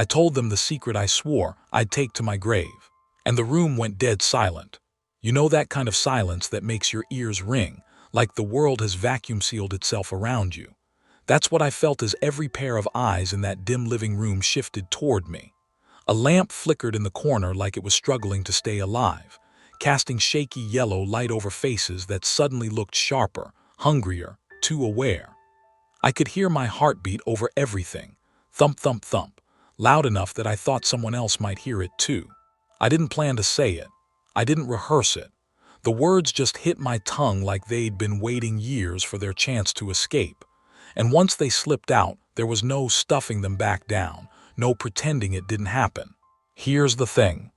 I told them the secret I swore I'd take to my grave. And the room went dead silent. You know that kind of silence that makes your ears ring, like the world has vacuum sealed itself around you. That's what I felt as every pair of eyes in that dim living room shifted toward me. A lamp flickered in the corner like it was struggling to stay alive, casting shaky yellow light over faces that suddenly looked sharper, hungrier, too aware. I could hear my heartbeat over everything, thump, thump, thump, loud enough that I thought someone else might hear it too. I didn't plan to say it. I didn't rehearse it. The words just hit my tongue like they'd been waiting years for their chance to escape. And once they slipped out, there was no stuffing them back down, no pretending it didn't happen. Here's the thing.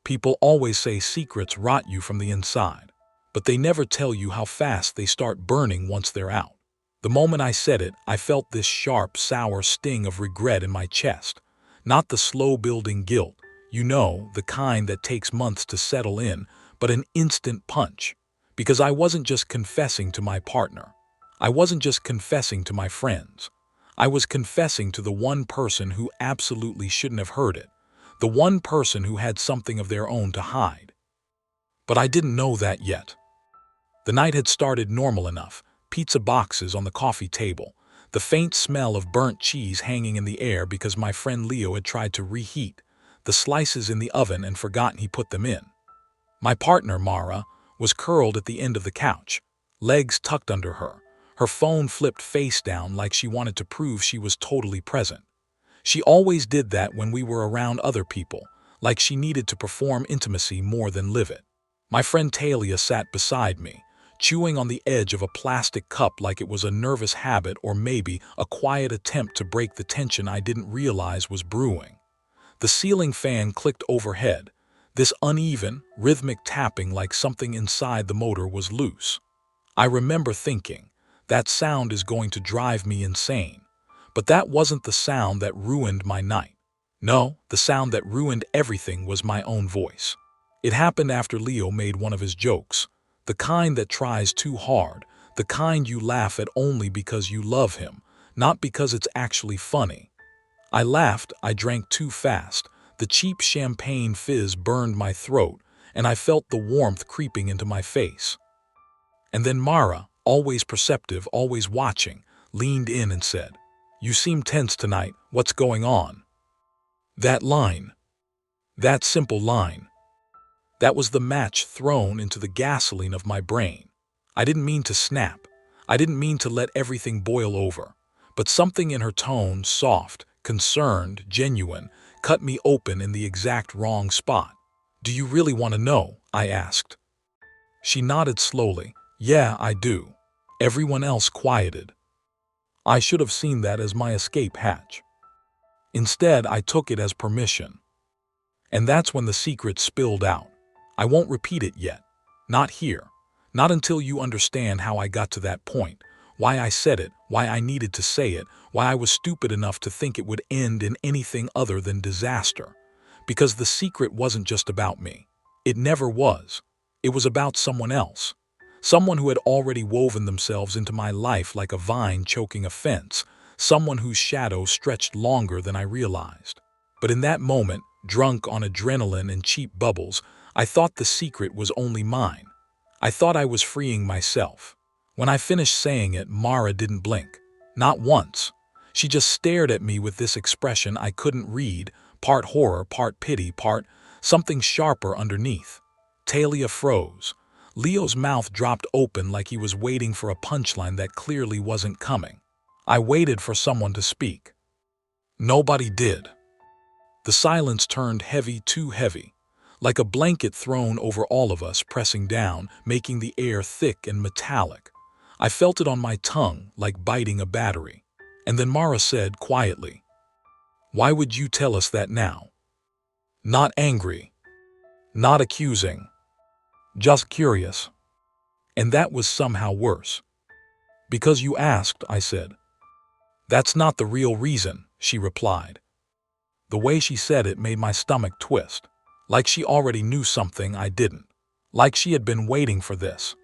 People always say secrets rot you from the inside, but they never tell you how fast they start burning once they're out. The moment I said it, I felt this sharp, sour sting of regret in my chest. Not the slow-building guilt, you know, the kind that takes months to settle in, but an instant punch. Because I wasn't just confessing to my partner. I wasn't just confessing to my friends. I was confessing to the one person who absolutely shouldn't have heard it. The one person who had something of their own to hide. But I didn't know that yet. The night had started normal enough. Pizza boxes on the coffee table, the faint smell of burnt cheese hanging in the air because my friend Leo had tried to reheat, the slices in the oven and forgotten he put them in. My partner, Mara, was curled at the end of the couch, legs tucked under her, her phone flipped face down like she wanted to prove she was totally present. She always did that when we were around other people, like she needed to perform intimacy more than live it. My friend Talia sat beside me, chewing on the edge of a plastic cup like it was a nervous habit or maybe a quiet attempt to break the tension I didn't realize was brewing. The ceiling fan clicked overhead, this uneven, rhythmic tapping like something inside the motor was loose. I remember thinking, that sound is going to drive me insane. But that wasn't the sound that ruined my night. No, the sound that ruined everything was my own voice. It happened after Leo made one of his jokes. The kind that tries too hard, the kind you laugh at only because you love him, not because it's actually funny. I laughed, I drank too fast, the cheap champagne fizz burned my throat, and I felt the warmth creeping into my face. And then Mara, always perceptive, always watching, leaned in and said, "You seem tense tonight, what's going on?" That line. That simple line. That was the match thrown into the gasoline of my brain. I didn't mean to snap. I didn't mean to let everything boil over. But something in her tone, soft, concerned, genuine, cut me open in the exact wrong spot. "Do you really want to know?" I asked. She nodded slowly. "Yeah, I do." Everyone else quieted. I should have seen that as my escape hatch. Instead, I took it as permission. And that's when the secret spilled out. I won't repeat it yet. Not here. Not until you understand how I got to that point, why I said it, why I needed to say it, why I was stupid enough to think it would end in anything other than disaster. Because the secret wasn't just about me. It never was. It was about someone else. Someone who had already woven themselves into my life like a vine choking a fence. Someone whose shadow stretched longer than I realized. But in that moment, drunk on adrenaline and cheap bubbles, I thought the secret was only mine. I thought I was freeing myself. When I finished saying it, Mara didn't blink. Not once. She just stared at me with this expression I couldn't read, part horror, part pity, part something sharper underneath. Talia froze. Leo's mouth dropped open like he was waiting for a punchline that clearly wasn't coming. I waited for someone to speak. Nobody did. The silence turned heavy, too heavy. Like a blanket thrown over all of us, pressing down, making the air thick and metallic. I felt it on my tongue, like biting a battery. And then Mara said quietly, "Why would you tell us that now?" Not angry. Not accusing. Just curious. And that was somehow worse. "Because you asked," I said. "That's not the real reason," she replied. The way she said it made my stomach twist. Like she already knew something I didn't. Like she had been waiting for this.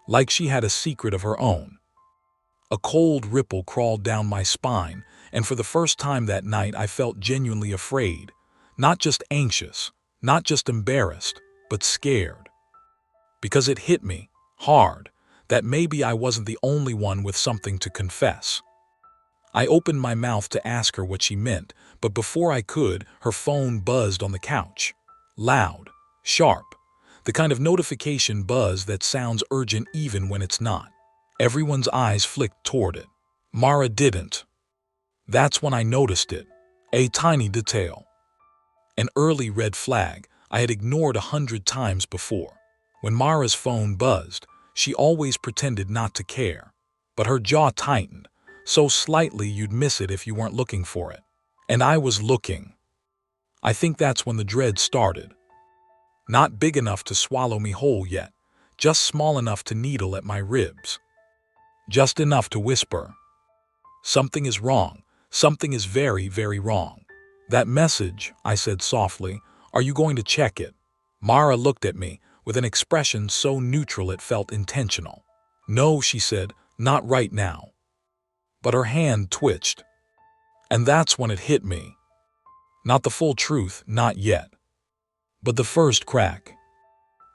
Like she had a secret of her own. A cold ripple crawled down my spine, And for the first time that night, I felt genuinely afraid. Not just anxious, not just embarrassed, but scared. Because it hit me, hard, that maybe I wasn't the only one with something to confess. I opened my mouth to ask her what she meant, but before I could, her phone buzzed on the couch. Loud, sharp, the kind of notification buzz that sounds urgent even when it's not. Everyone's eyes flicked toward it. Mara didn't. That's when I noticed it. A tiny detail. An early red flag I had ignored 100 times before. When Mara's phone buzzed, she always pretended not to care. But her jaw tightened, so slightly you'd miss it if you weren't looking for it. And I was looking. I think that's when the dread started. Not big enough to swallow me whole yet, just small enough to needle at my ribs. Just enough to whisper, "Something is wrong. Something is very, very wrong." "That message," I said softly, "are you going to check it?" Mara looked at me with an expression so neutral it felt intentional. "No," she said, "not right now." But her hand twitched. And that's when it hit me. Not the full truth, not yet. But the first crack.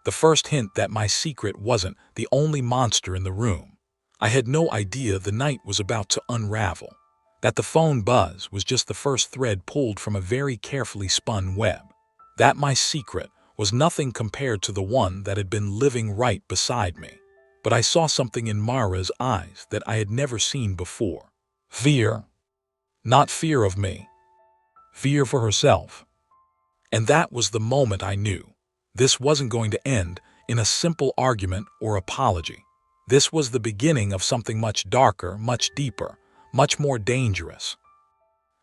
The first hint that my secret wasn't the only monster in the room. I had no idea the night was about to unravel. That the phone buzz was just the first thread pulled from a very carefully spun web. That my secret was nothing compared to the one that had been living right beside me. But I saw something in Mara's eyes that I had never seen before. Fear. Not fear of me. Fear for herself. And that was the moment I knew. This wasn't going to end in a simple argument or apology. This was the beginning of something much darker, much deeper, much more dangerous.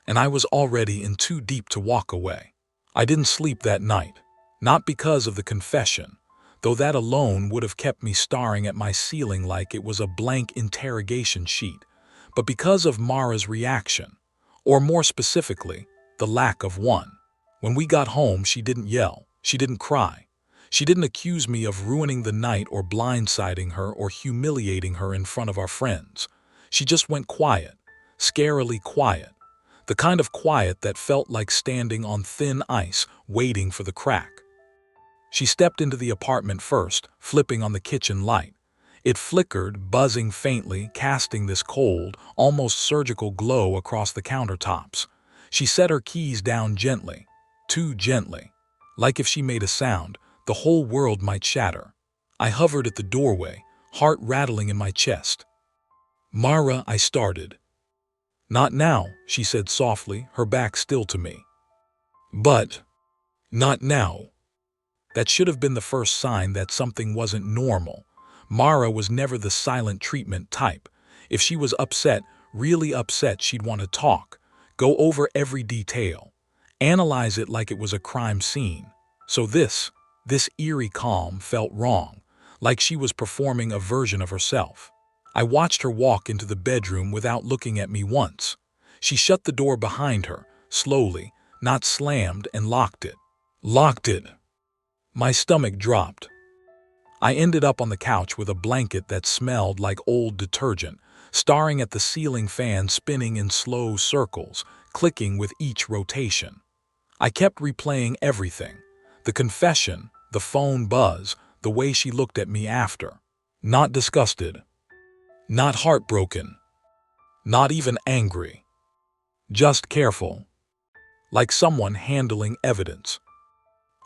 And I was already in too deep to walk away. I didn't sleep that night. Not because of the confession, though that alone would have kept me staring at my ceiling like it was a blank interrogation sheet, but because of Mara's reaction, or more specifically, the lack of one. When we got home, she didn't yell, she didn't cry. She didn't accuse me of ruining the night or blindsiding her or humiliating her in front of our friends. She just went quiet, scarily quiet, the kind of quiet that felt like standing on thin ice waiting for the crack. She stepped into the apartment first, flipping on the kitchen light. It flickered, buzzing faintly, casting this cold, almost surgical glow across the countertops. She set her keys down gently, too gently. Like if she made a sound, the whole world might shatter. I hovered at the doorway, heart rattling in my chest. "Mara," I started. "Not now," she said softly, her back still to me. "But, not now." That should have been the first sign that something wasn't normal. Mara was never the silent treatment type. If she was upset, really upset, she'd want to talk, go over every detail, analyze it like it was a crime scene. So this eerie calm felt wrong, like she was performing a version of herself. I watched her walk into the bedroom without looking at me once. She shut the door behind her, slowly, not slammed, and locked it. Locked it. My stomach dropped. I ended up on the couch with a blanket that smelled like old detergent, staring at the ceiling fan spinning in slow circles, clicking with each rotation. I kept replaying everything. The confession, the phone buzz, the way she looked at me after. Not disgusted. Not heartbroken. Not even angry. Just careful. Like someone handling evidence.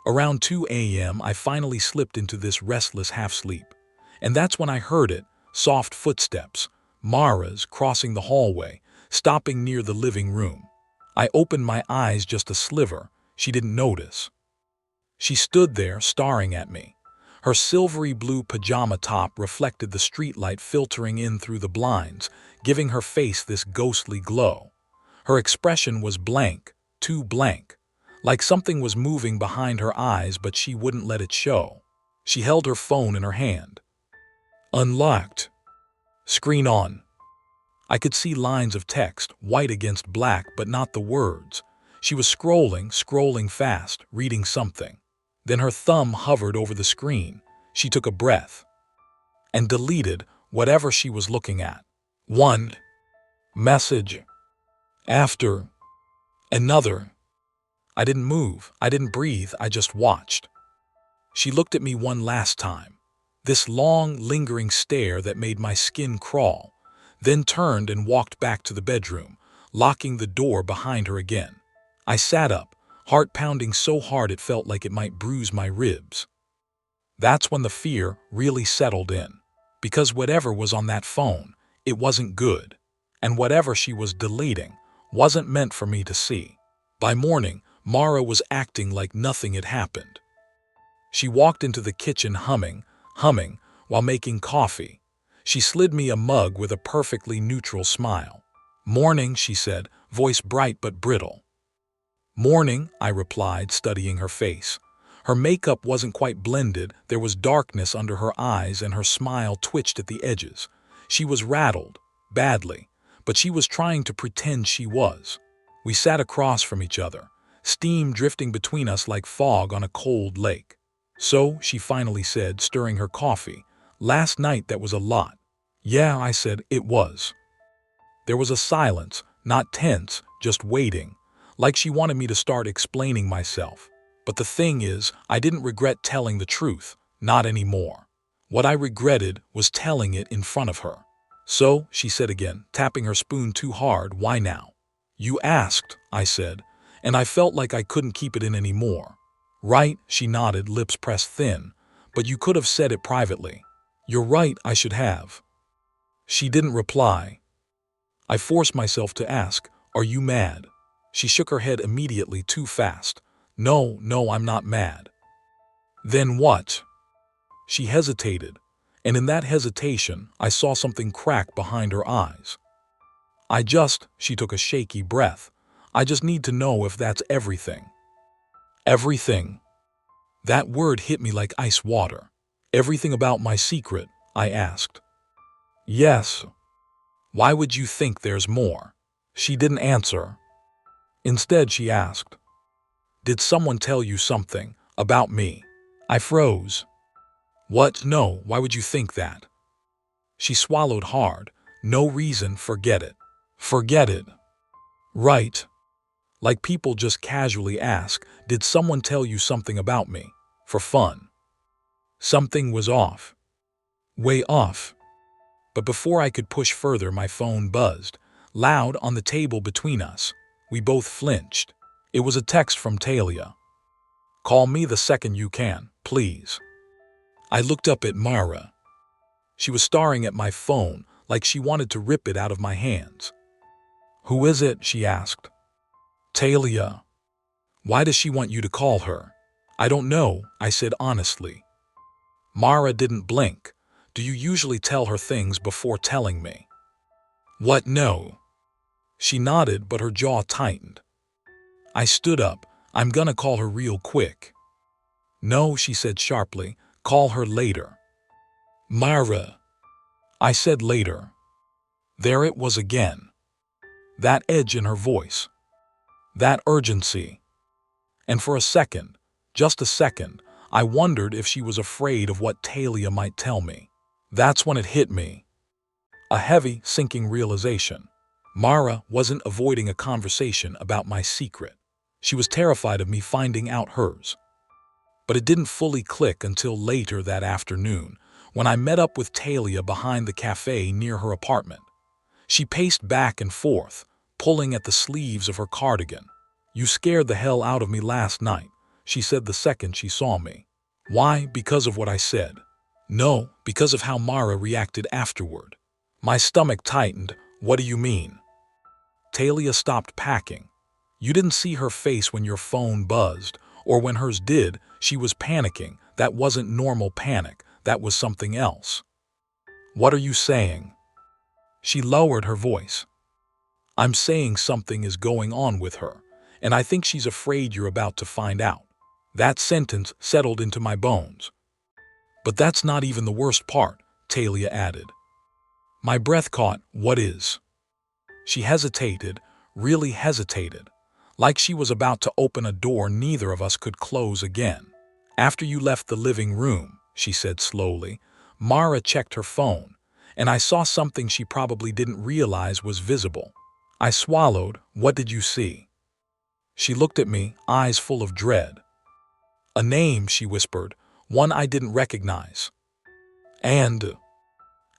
Around 2 a.m., I finally slipped into this restless half-sleep. And that's when I heard it, soft footsteps, Mara's crossing the hallway, stopping near the living room. I opened my eyes just a sliver. She didn't notice. She stood there staring at me. Her silvery blue pajama top reflected the streetlight filtering in through the blinds, giving her face this ghostly glow. Her expression was blank, too blank. Like something was moving behind her eyes, but she wouldn't let it show. She held her phone in her hand. Unlocked. Screen on. I could see lines of text, white against black, but not the words. She was scrolling fast, reading something. Then her thumb hovered over the screen. She took a breath and deleted whatever she was looking at. One message. After another. I didn't move, I didn't breathe, I just watched. She looked at me one last time, this long, lingering stare that made my skin crawl, then turned and walked back to the bedroom, locking the door behind her again. I sat up, heart pounding so hard it felt like it might bruise my ribs. That's when the fear really settled in, because whatever was on that phone, it wasn't good, and whatever she was deleting wasn't meant for me to see. By morning, Mara was acting like nothing had happened. She walked into the kitchen humming, while making coffee. She slid me a mug with a perfectly neutral smile. "Morning," she said, voice bright but brittle. "Morning," I replied, studying her face. Her makeup wasn't quite blended, there was darkness under her eyes and her smile twitched at the edges. She was rattled, badly, but she was trying to pretend she was. We sat across from each other, steam drifting between us like fog on a cold lake. "So," she finally said, stirring her coffee, "last night that was a lot." "Yeah," I said, "it was." There was a silence, not tense, just waiting, like she wanted me to start explaining myself. But the thing is, I didn't regret telling the truth, not anymore. What I regretted was telling it in front of her. "So," she said again, tapping her spoon too hard, "why now?" "You asked," I said, and I felt like I couldn't keep it in anymore. "Right," she nodded, lips pressed thin, "but you could have said it privately." "You're right, I should have." She didn't reply. I forced myself to ask, "Are you mad?" She shook her head immediately, too fast. "No, no, I'm not mad." "Then what?" She hesitated, and in that hesitation, I saw something crack behind her eyes. She took a shaky breath. "I just need to know if that's everything." Everything. That word hit me like ice water. "Everything about my secret?" I asked. "Yes." "Why would you think there's more?" She didn't answer. Instead, she asked, "Did someone tell you something about me?" I froze. "What? No, why would you think that?" She swallowed hard. "No reason, forget it." "Forget it." "Right. Like people just casually ask, did someone tell you something about me? For fun." Something was off. Way off. But before I could push further, my phone buzzed, loud on the table between us. We both flinched. It was a text from Talia. "Call me the second you can, please." I looked up at Mara. She was staring at my phone like she wanted to rip it out of my hands. "Who is it?" she asked. "Talia." "Why does she want you to call her?" "I don't know," I said honestly. Mara didn't blink. "Do you usually tell her things before telling me?" "What, no?" She nodded, but her jaw tightened. I stood up. "I'm gonna call her real quick." "No," she said sharply. "Call her later." "Mara." I said later. There it was again. That edge in her voice. That urgency. And for a second, just a second, I wondered if she was afraid of what Talia might tell me. That's when it hit me. A heavy, sinking realization. Mara wasn't avoiding a conversation about my secret. She was terrified of me finding out hers. But it didn't fully click until later that afternoon, when I met up with Talia behind the cafe near her apartment. She paced back and forth, pulling at the sleeves of her cardigan. "You scared the hell out of me last night," she said the second she saw me. "Why? Because of what I said?" "No, because of how Mara reacted afterward." My stomach tightened. "What do you mean?" Talia stopped packing. "You didn't see her face when your phone buzzed, or when hers did. She was panicking. That wasn't normal panic. That was something else." "What are you saying?" She lowered her voice. "I'm saying something is going on with her, and I think she's afraid you're about to find out." That sentence settled into my bones. "But that's not even the worst part," Talia added. My breath caught. "What is?" She hesitated, really hesitated, like she was about to open a door neither of us could close again. "After you left the living room," she said slowly, Mara checked her phone, and I saw something she probably didn't realize was visible. I swallowed. What did you see? She looked at me, eyes full of dread. A name, she whispered, one I didn't recognize. And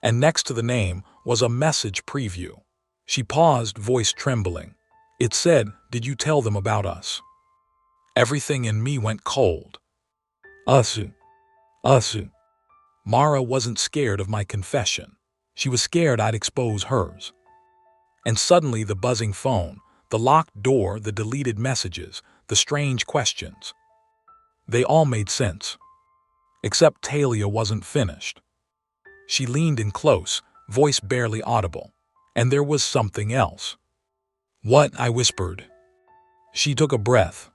next to the name was a message preview. She paused, voice trembling. It said, "Did you tell them about us?" Everything in me went cold. Us. Us. Mara wasn't scared of my confession. She was scared I'd expose hers. And suddenly the buzzing phone, the locked door, the deleted messages, the strange questions. They all made sense. Except Talia wasn't finished. She leaned in close, voice barely audible. And there was something else. "What?" I whispered. She took a breath.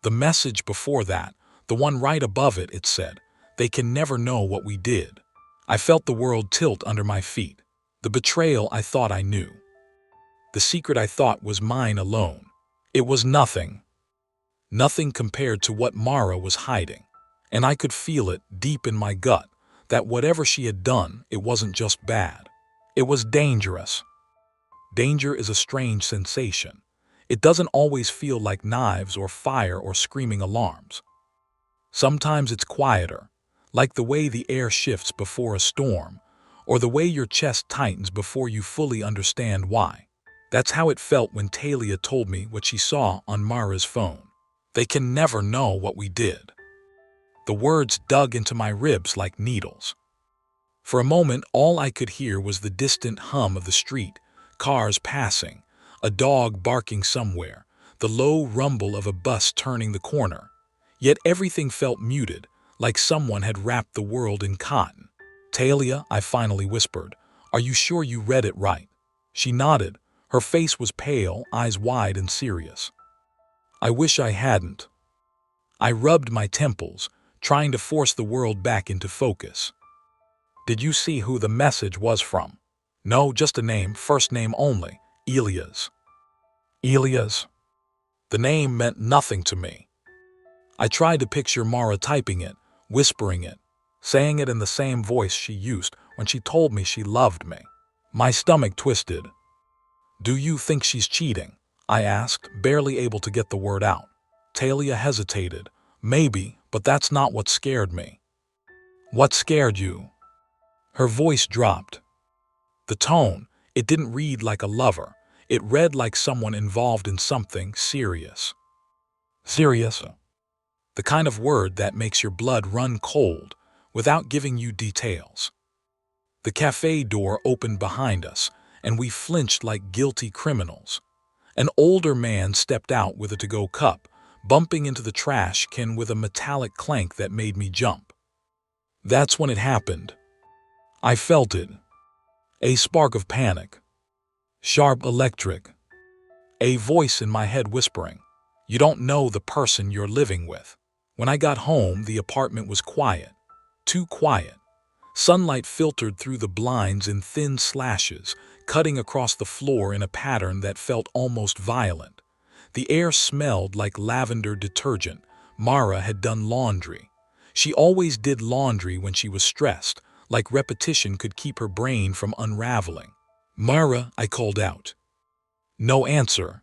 The message before that, the one right above it, it said, "They can never know what we did." I felt the world tilt under my feet. The betrayal I thought I knew. The secret I thought was mine alone. It was nothing. Nothing compared to what Mara was hiding. And I could feel it deep in my gut, that whatever she had done, it wasn't just bad. It was dangerous. Danger is a strange sensation. It doesn't always feel like knives or fire or screaming alarms. Sometimes it's quieter, like the way the air shifts before a storm, or the way your chest tightens before you fully understand why. That's how it felt when Talia told me what she saw on Mara's phone. They can never know what we did. The words dug into my ribs like needles. For a moment, all I could hear was the distant hum of the street, cars passing, a dog barking somewhere, the low rumble of a bus turning the corner. Yet everything felt muted, like someone had wrapped the world in cotton. "Talia," I finally whispered, "are you sure you read it right?" She nodded. Her face was pale, eyes wide and serious. I wish I hadn't. I rubbed my temples, trying to force the world back into focus. "Did you see who the message was from?" "No, just a name, first name only, Elias." Elias? The name meant nothing to me. I tried to picture Mara typing it, whispering it, saying it in the same voice she used when she told me she loved me. My stomach twisted. "Do you think she's cheating?" I asked, barely able to get the word out. Talia hesitated. "Maybe, but that's not what scared me." "What scared you?" Her voice dropped. The tone, it didn't read like a lover. It read like someone involved in something serious. Serious? The kind of word that makes your blood run cold without giving you details. The cafe door opened behind us, and we flinched like guilty criminals. An older man stepped out with a to-go cup, bumping into the trash can with a metallic clank that made me jump. That's when it happened. I felt it. A spark of panic. Sharp electric. A voice in my head whispering, "You don't know the person you're living with." When I got home, the apartment was quiet. Too quiet. Sunlight filtered through the blinds in thin slashes, cutting across the floor in a pattern that felt almost violent. The air smelled like lavender detergent. Mara had done laundry. She always did laundry when she was stressed, like repetition could keep her brain from unraveling. "Mara," I called out. No answer.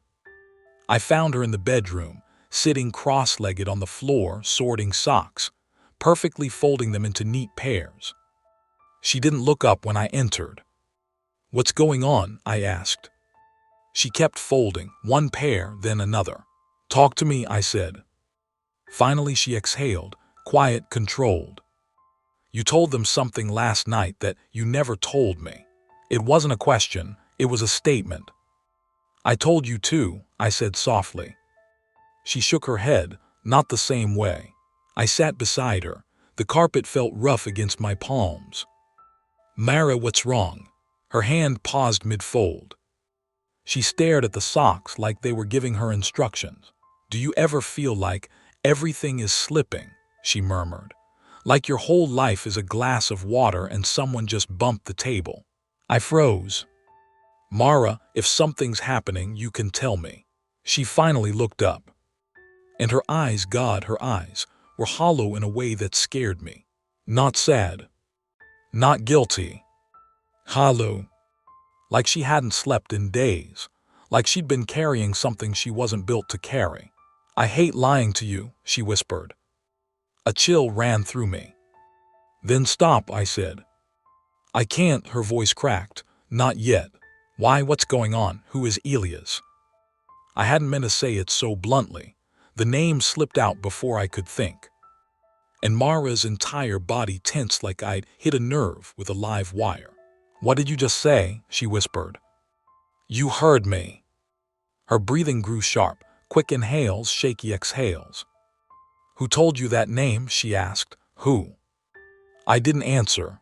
I found her in the bedroom, sitting cross-legged on the floor, sorting socks, perfectly folding them into neat pairs. She didn't look up when I entered. "What's going on?" I asked. She kept folding, one pair, then another. "Talk to me," I said. Finally she exhaled, quiet, controlled. "You told them something last night that you never told me." It wasn't a question, it was a statement. "I told you too," I said softly. She shook her head, not the same way. I sat beside her. The carpet felt rough against my palms. "Mara, what's wrong?" Her hand paused mid-fold. She stared at the socks like they were giving her instructions. "Do you ever feel like everything is slipping?" she murmured. "Like your whole life is a glass of water and someone just bumped the table." I froze. "Mara, if something's happening, you can tell me." She finally looked up. And her eyes, God, her eyes, were hollow in a way that scared me. Not sad. Not guilty. Hollow. Like she hadn't slept in days. like she'd been carrying something she wasn't built to carry. "I hate lying to you," she whispered. A chill ran through me. "Then stop," I said. "I can't," her voice cracked. "Not yet." "Why, what's going on? Who is Elias?" I hadn't meant to say it so bluntly. The name slipped out before I could think. And Mara's entire body tensed like I'd hit a nerve with a live wire. "What did you just say?" she whispered. "You heard me." Her breathing grew sharp, quick inhales, shaky exhales. "Who told you that name?" she asked. "Who?" I didn't answer.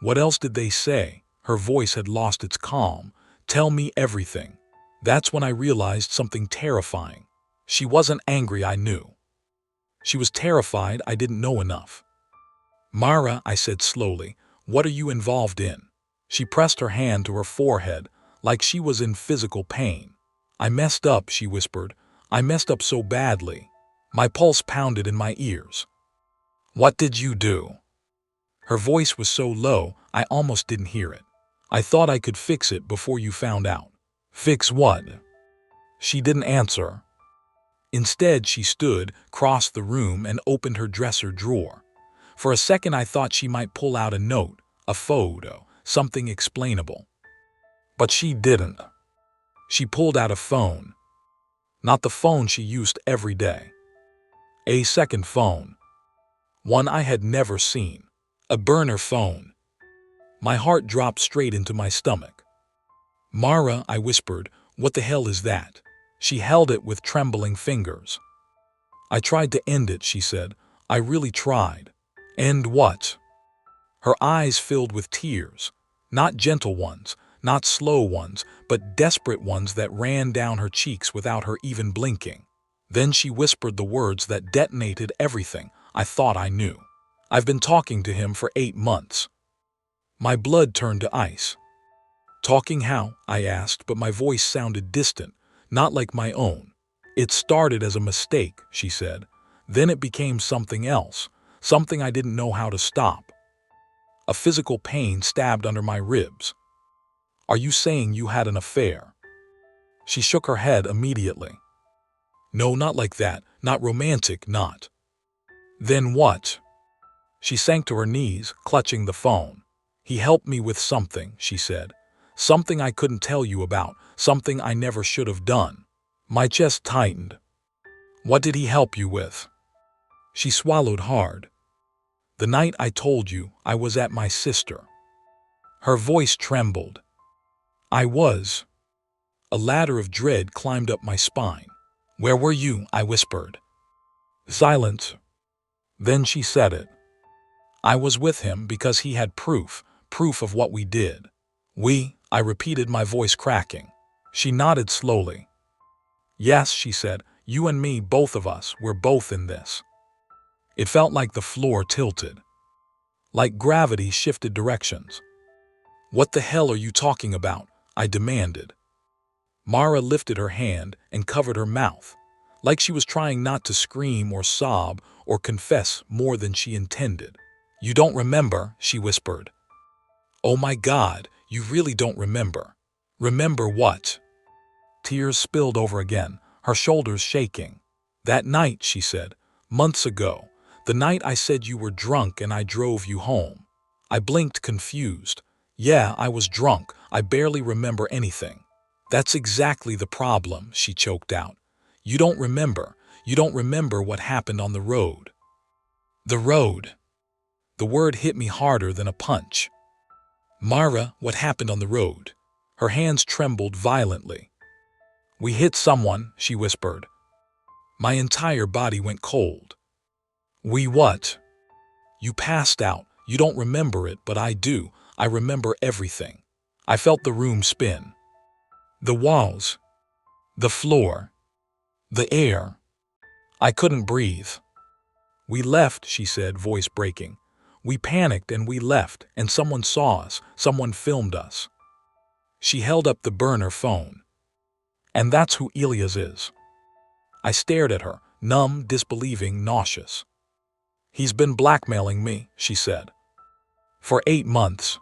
"What else did they say?" Her voice had lost its calm. "Tell me everything." That's when I realized something terrifying. She wasn't angry, I knew. She was terrified I didn't know enough. "Mara," I said slowly, "what are you involved in?" She pressed her hand to her forehead, like she was in physical pain. "I messed up," she whispered. "I messed up so badly." My pulse pounded in my ears. "What did you do?" Her voice was so low, I almost didn't hear it. "I thought I could fix it before you found out." "Fix what?" She didn't answer. Instead, she stood, crossed the room, and opened her dresser drawer. For a second, I thought she might pull out a note, a photo, something explainable. But she didn't. She pulled out a phone. Not the phone she used every day. A second phone. One I had never seen. A burner phone. My heart dropped straight into my stomach. "Mara," I whispered, "what the hell is that?" She held it with trembling fingers. "I tried to end it," she said. "I really tried." "End what?" Her eyes filled with tears. Not gentle ones, not slow ones, but desperate ones that ran down her cheeks without her even blinking. Then she whispered the words that detonated everything I thought I knew. "I've been talking to him for 8 months." My blood turned to ice. "Talking how?" I asked, but my voice sounded distant, not like my own. "It started as a mistake," she said. "Then it became something else, something I didn't know how to stop." A physical pain stabbed under my ribs. "Are you saying you had an affair?" She shook her head immediately. "No, not like that, not romantic, not." "Then what?" She sank to her knees, clutching the phone. "He helped me with something," she said. "Something I couldn't tell you about, something I never should have done." My chest tightened. "What did he help you with?" She swallowed hard. "The night I told you, I was at my sister." Her voice trembled. "I was." A ladder of dread climbed up my spine. "Where were you?" I whispered. Silence. Then she said it. "I was with him because he had proof of what we did." "We?" I repeated, my voice cracking. She nodded slowly. "Yes," she said, "you and me, both of us, we're both in this." It felt like the floor tilted. Like gravity shifted directions. "What the hell are you talking about?" I demanded. Mara lifted her hand and covered her mouth, like she was trying not to scream or sob or confess more than she intended. "You don't remember," she whispered. "Oh my God, you really don't remember." "Remember what?" Tears spilled over again, her shoulders shaking. "That night," she said, "months ago, the night I said you were drunk and I drove you home." I blinked, confused. "Yeah, I was drunk. I barely remember anything." "That's exactly the problem," she choked out. "You don't remember. You don't remember what happened on the road." The road. The word hit me harder than a punch. "Mara, what happened on the road?" Her hands trembled violently. "We hit someone," she whispered. My entire body went cold. "We what?" "You passed out. You don't remember it, but I do. I remember everything." I felt the room spin. The walls. The floor. The air. I couldn't breathe. "We left," she said, voice breaking. "We panicked and we left, and someone saw us. Someone filmed us." She held up the burner phone. "And that's who Elias is." I stared at her, numb, disbelieving, nauseous. "He's been blackmailing me," she said. "For 8 months."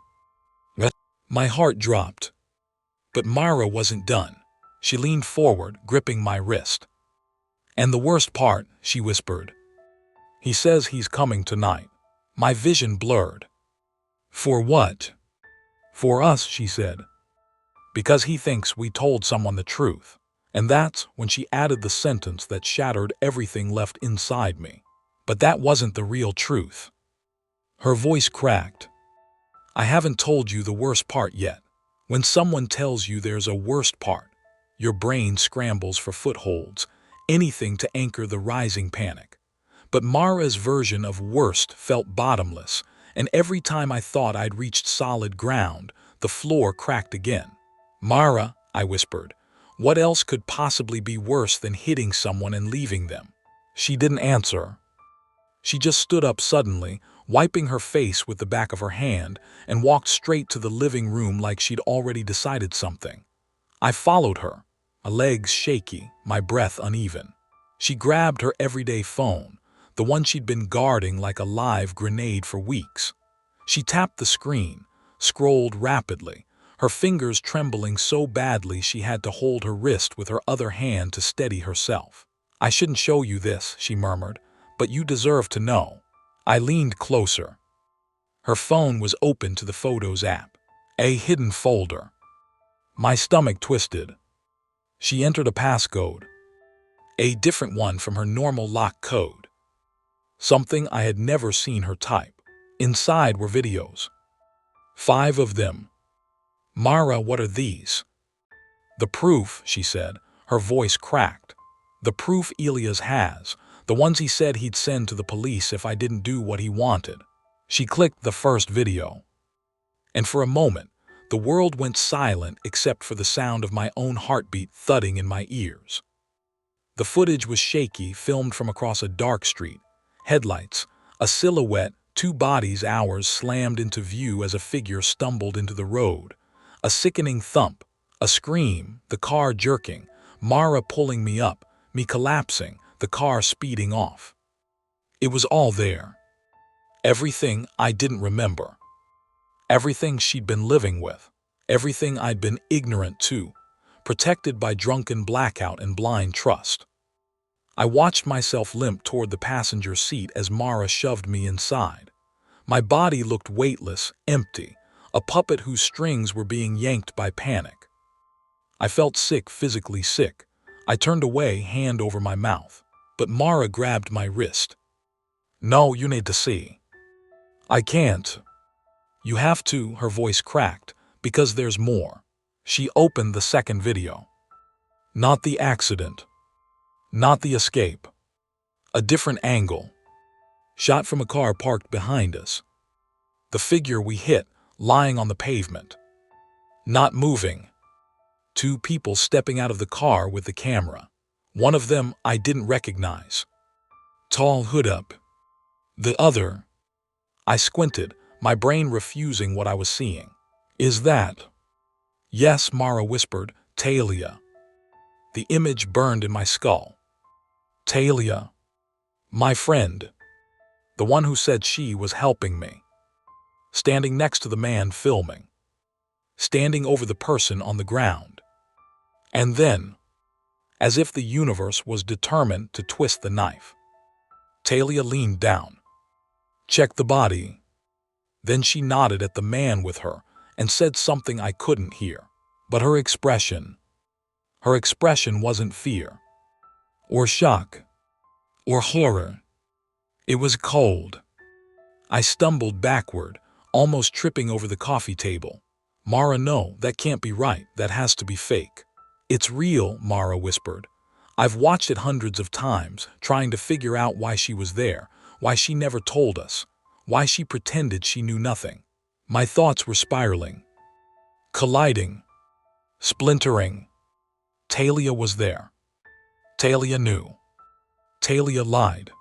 My heart dropped. But Mara wasn't done. She leaned forward, gripping my wrist. "And the worst part," she whispered. "He says he's coming tonight." My vision blurred. "For what?" "For us," she said. "Because he thinks we told someone the truth." And that's when she added the sentence that shattered everything left inside me. "But that wasn't the real truth." Her voice cracked. "I haven't told you the worst part yet." When someone tells you there's a worst part, your brain scrambles for footholds, anything to anchor the rising panic. But Mara's version of worst felt bottomless, and every time I thought I'd reached solid ground, the floor cracked again. "Mara," I whispered, "what else could possibly be worse than hitting someone and leaving them?" She didn't answer. She just stood up suddenly, wiping her face with the back of her hand, and walked straight to the living room like she'd already decided something. I followed her, my legs shaky, my breath uneven. She grabbed her everyday phone, the one she'd been guarding like a live grenade for weeks. She tapped the screen, scrolled rapidly, her fingers trembling so badly she had to hold her wrist with her other hand to steady herself. "I shouldn't show you this," she murmured, "but you deserve to know." I leaned closer. Her phone was open to the Photos app, a hidden folder. My stomach twisted. She entered a passcode, a different one from her normal lock code. Something I had never seen her type. Inside were videos. 5 of them. "Mara, what are these?" "The proof," she said, her voice cracked. "The proof Elias has, the ones he said he'd send to the police if I didn't do what he wanted." She clicked the first video. And for a moment, the world went silent except for the sound of my own heartbeat thudding in my ears. The footage was shaky, filmed from across a dark street. Headlights, a silhouette, 2 bodies, hours slammed into view as a figure stumbled into the road. A sickening thump, a scream, the car jerking, Mara pulling me up, me collapsing, the car speeding off. It was all there. Everything I didn't remember. Everything she'd been living with. Everything I'd been ignorant to, protected by drunken blackout and blind trust. I watched myself limp toward the passenger seat as Mara shoved me inside. My body looked weightless, empty, a puppet whose strings were being yanked by panic. I felt sick, physically sick. I turned away, hand over my mouth. But Mara grabbed my wrist. "No, you need to see." "I can't." "You have to," her voice cracked, "because there's more." She opened the second video. Not the accident. Not the escape. A different angle. Shot from a car parked behind us. The figure we hit, lying on the pavement. Not moving. 2 people stepping out of the car with the camera. One of them I didn't recognize. Tall, hood up. The other. I squinted, my brain refusing what I was seeing. "Is that?" "Yes," Mara whispered, "Talia." The image burned in my skull. Talia. My friend. The one who said she was helping me. Standing next to the man filming. Standing over the person on the ground. And then, as if the universe was determined to twist the knife, Talia leaned down. "Check the body." Then she nodded at the man with her and said something I couldn't hear. But her expression wasn't fear, or shock, or horror. It was cold. I stumbled backward, almost tripping over the coffee table. "Mara, no, that can't be right. That has to be fake." "It's real," Mara whispered. "I've watched it hundreds of times, trying to figure out why she was there, why she never told us, why she pretended she knew nothing." My thoughts were spiraling, colliding, splintering. Talia was there. Talia knew. Talia lied.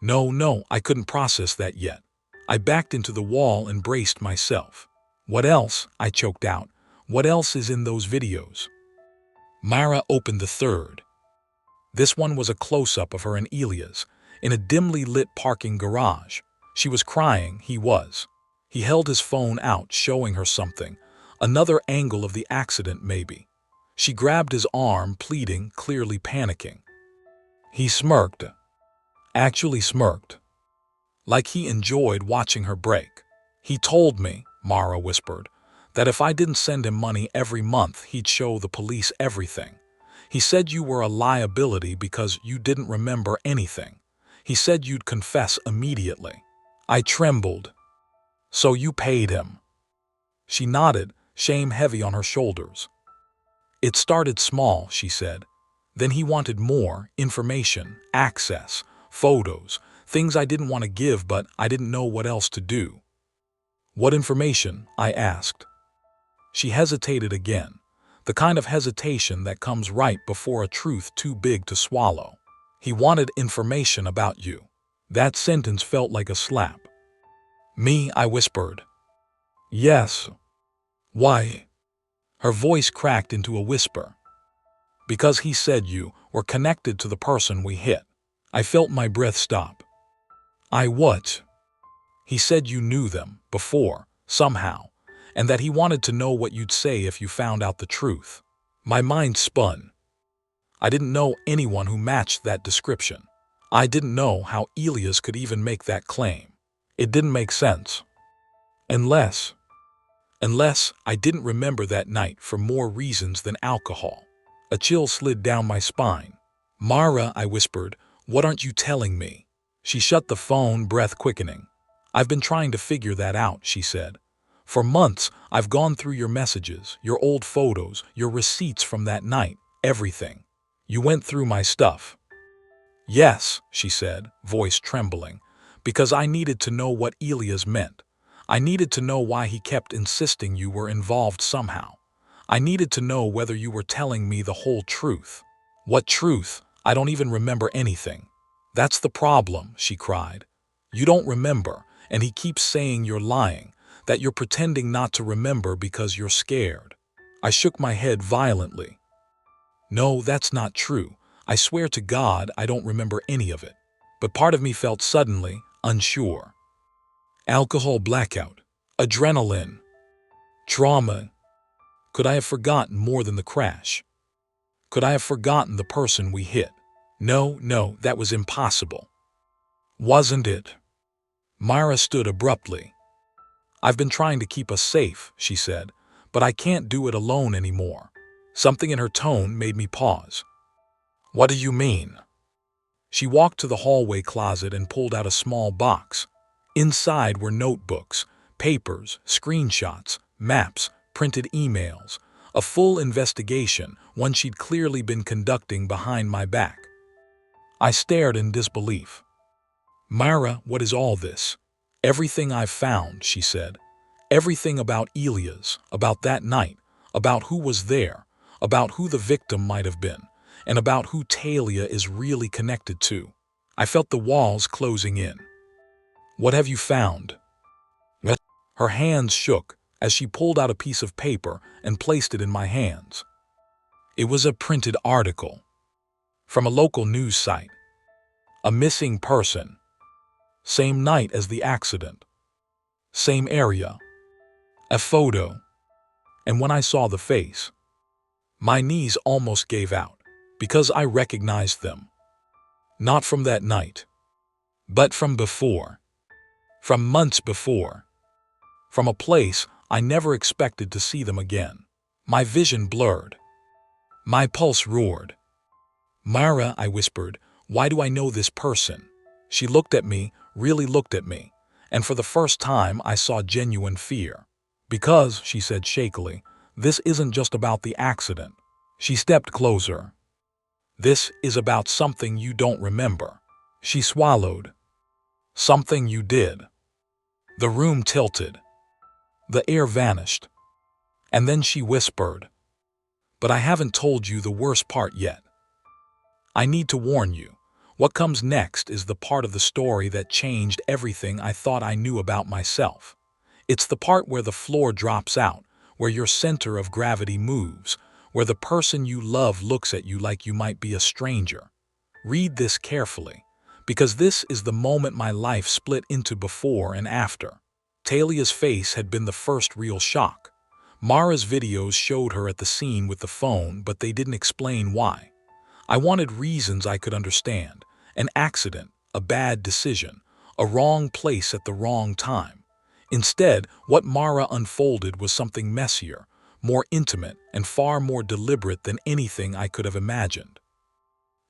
No, I couldn't process that yet. I backed into the wall and braced myself. "What else?" I choked out. "What else is in those videos?" Mara opened the third. This one was a close-up of her and Elias, in a dimly lit parking garage. She was crying, he was. He held his phone out, showing her something. Another angle of the accident, maybe. She grabbed his arm, pleading, clearly panicking. He smirked, actually smirked, like he enjoyed watching her break. He told me, Mara whispered, that if I didn't send him money every month, he'd show the police everything. He said you were a liability because you didn't remember anything. He said you'd confess immediately. I trembled. So you paid him? She nodded, shame heavy on her shoulders. It started small, she said. Then he wanted more information, access, photos, things I didn't want to give, but I didn't know what else to do. What information? I asked. She hesitated again, the kind of hesitation that comes right before a truth too big to swallow. He wanted information about you. That sentence felt like a slap. Me, I whispered. Yes. Why? Her voice cracked into a whisper. Because he said you were connected to the person we hit. I felt my breath stop. I what? He said you knew them before, somehow, and that he wanted to know what you'd say if you found out the truth. My mind spun. I didn't know anyone who matched that description. I didn't know how Elias could even make that claim. It didn't make sense. Unless I didn't remember that night for more reasons than alcohol. A chill slid down my spine. Mara, I whispered, what aren't you telling me? She shut the phone, breath quickening. I've been trying to figure that out, she said. For months, I've gone through your messages, your old photos, your receipts from that night, everything. You went through my stuff. Yes, she said, voice trembling, because I needed to know what Elias meant. I needed to know why he kept insisting you were involved somehow. I needed to know whether you were telling me the whole truth. What truth? I don't even remember anything. That's the problem, she cried. You don't remember, and he keeps saying you're lying, that you're pretending not to remember because you're scared. I shook my head violently. No, that's not true. I swear to God I don't remember any of it. But part of me felt suddenly unsure. Alcohol blackout, adrenaline, trauma. Could I have forgotten more than the crash? Could I have forgotten the person we hit? No, that was impossible. Wasn't it? Myra stood abruptly. I've been trying to keep us safe, she said, but I can't do it alone anymore. Something in her tone made me pause. What do you mean? She walked to the hallway closet and pulled out a small box. Inside were notebooks, papers, screenshots, maps, printed emails, a full investigation, one she'd clearly been conducting behind my back. I stared in disbelief. Myra, what is all this? Everything I've found, she said. Everything about Elias, about that night, about who was there, about who the victim might have been, and about who Talia is really connected to. I felt the walls closing in. What have you found? Her hands shook as she pulled out a piece of paper and placed it in my hands. It was a printed article from a local news site. A missing person. Same night as the accident. Same area. A photo. And when I saw the face, my knees almost gave out because I recognized them. Not from that night, but from before. From months before. From a place I never expected to see them again. My vision blurred. My pulse roared. Myra, I whispered, why do I know this person? She looked at me, really looked at me, and for the first time I saw genuine fear. Because, she said shakily, this isn't just about the accident. She stepped closer. This is about something you don't remember. She swallowed. Something you did. The room tilted. The air vanished. And then she whispered, but I haven't told you the worst part yet. I need to warn you. What comes next is the part of the story that changed everything I thought I knew about myself. It's the part where the floor drops out, where your center of gravity moves, where the person you love looks at you like you might be a stranger. Read this carefully, because this is the moment my life split into before and after. Talia's face had been the first real shock, Mara's videos showed her at the scene with the phone, but they didn't explain why. I wanted reasons I could understand. An accident, a bad decision, a wrong place at the wrong time. Instead, what Mara unfolded was something messier, more intimate, and far more deliberate than anything I could have imagined.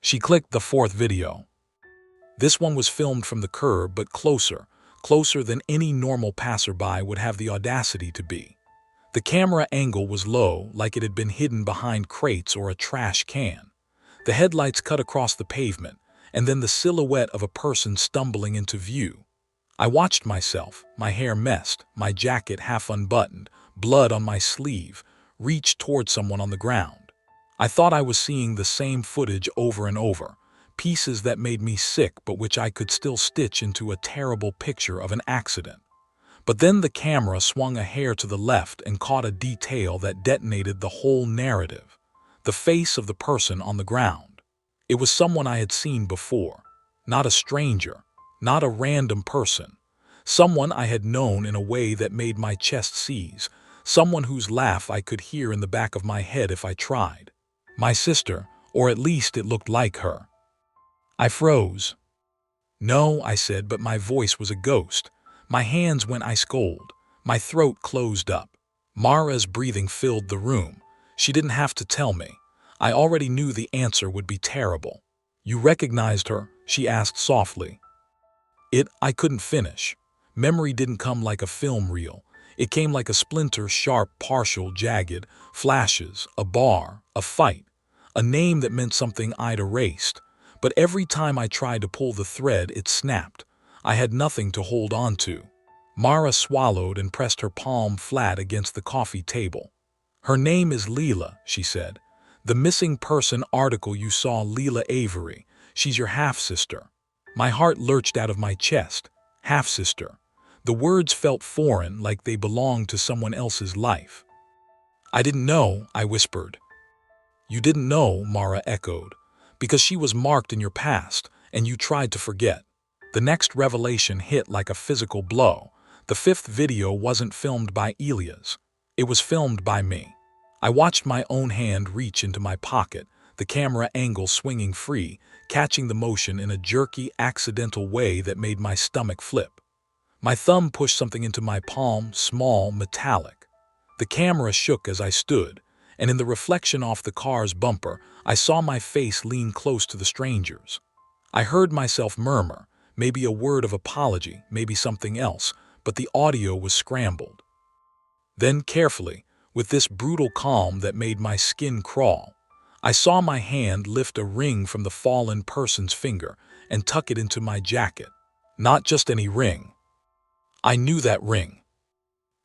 She clicked the fourth video. This one was filmed from the curb, but closer than any normal passerby would have the audacity to be. The camera angle was low, like it had been hidden behind crates or a trash can. The headlights cut across the pavement, and then the silhouette of a person stumbling into view. I watched myself, my hair messed, my jacket half unbuttoned, blood on my sleeve, reach toward someone on the ground. I thought I was seeing the same footage over and over, pieces that made me sick but which I could still stitch into a terrible picture of an accident. But then the camera swung a hair to the left and caught a detail that detonated the whole narrative. The face of the person on the ground. It was someone I had seen before. Not a stranger, not a random person. Someone I had known in a way that made my chest seize. Someone whose laugh I could hear in the back of my head if I tried. My sister, or at least it looked like her. I froze. "No," I said, but my voice was a ghost. My hands went ice cold. My throat closed up. Mara's breathing filled the room. She didn't have to tell me. I already knew the answer would be terrible. "You recognized her?" she asked softly. I couldn't finish. Memory didn't come like a film reel. It came like a splinter, sharp, partial, jagged, flashes, a bar, a fight, a name that meant something I'd erased. But every time I tried to pull the thread, it snapped. I had nothing to hold on to. Mara swallowed and pressed her palm flat against the coffee table. "Her name is Leela," she said. "The missing person article you saw, Leela Avery. She's your half-sister." My heart lurched out of my chest. Half-sister. The words felt foreign, like they belonged to someone else's life. "I didn't know," I whispered. "You didn't know," Mara echoed, "because she was marked in your past, and you tried to forget." The next revelation hit like a physical blow. The fifth video wasn't filmed by Elias. It was filmed by me. I watched my own hand reach into my pocket, the camera angle swinging free, catching the motion in a jerky, accidental way that made my stomach flip. My thumb pushed something into my palm, small, metallic. The camera shook as I stood, and in the reflection off the car's bumper, I saw my face lean close to the stranger's. I heard myself murmur, maybe a word of apology, maybe something else, but the audio was scrambled. Then carefully, with this brutal calm that made my skin crawl, I saw my hand lift a ring from the fallen person's finger and tuck it into my jacket. Not just any ring. I knew that ring.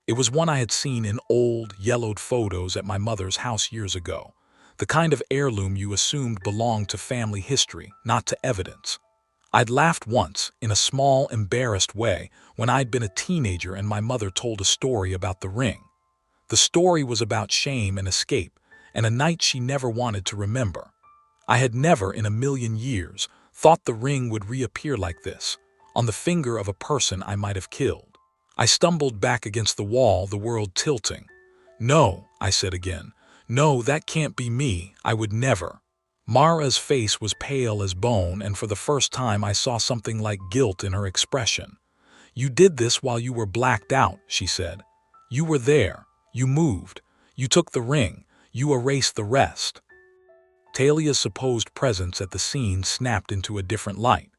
It was one I had seen in old, yellowed photos at my mother's house years ago, the kind of heirloom you assumed belonged to family history, not to evidence. I'd laughed once, in a small, embarrassed way, when I'd been a teenager and my mother told a story about the ring. The story was about shame and escape, and a night she never wanted to remember. I had never, in a million years, thought the ring would reappear like this, on the finger of a person I might have killed. I stumbled back against the wall, the world tilting. "No," I said again. "No, that can't be me. I would never." Mara's face was pale as bone, and for the first time I saw something like guilt in her expression. "You did this while you were blacked out," she said. "You were there. You moved. You took the ring. You erased the rest." Talia's supposed presence at the scene snapped into a different light.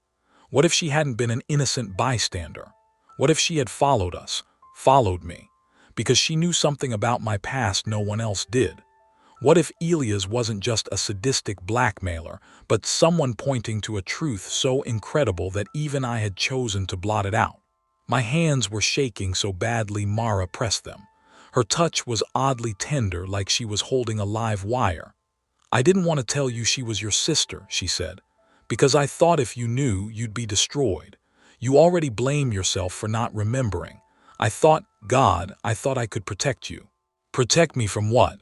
What if she hadn't been an innocent bystander? What if she had followed us, followed me, because she knew something about my past no one else did? What if Elias wasn't just a sadistic blackmailer, but someone pointing to a truth so incredible that even I had chosen to blot it out? My hands were shaking so badly Mara pressed them. Her touch was oddly tender, like she was holding a live wire. "I didn't want to tell you she was your sister," she said, "because I thought if you knew, you'd be destroyed. You already blame yourself for not remembering. I thought I could protect you." "Protect me from what?"